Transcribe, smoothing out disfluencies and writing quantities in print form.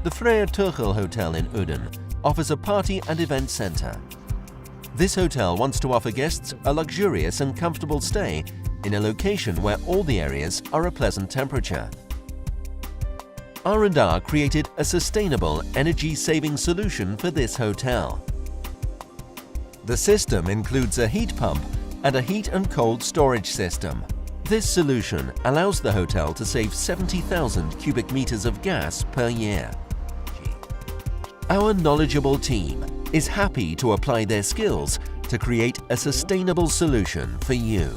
The Freya Tuchel Hotel in Uden offers a party and event center. This hotel wants to offer guests a luxurious and comfortable stay in a location where all the areas are a pleasant temperature. R&R created a sustainable energy-saving solution for this hotel. The system includes a heat pump and a heat and cold storage system. This solution allows the hotel to save 70,000 cubic meters of gas per year. Our knowledgeable team is happy to apply their skills to create a sustainable solution for you.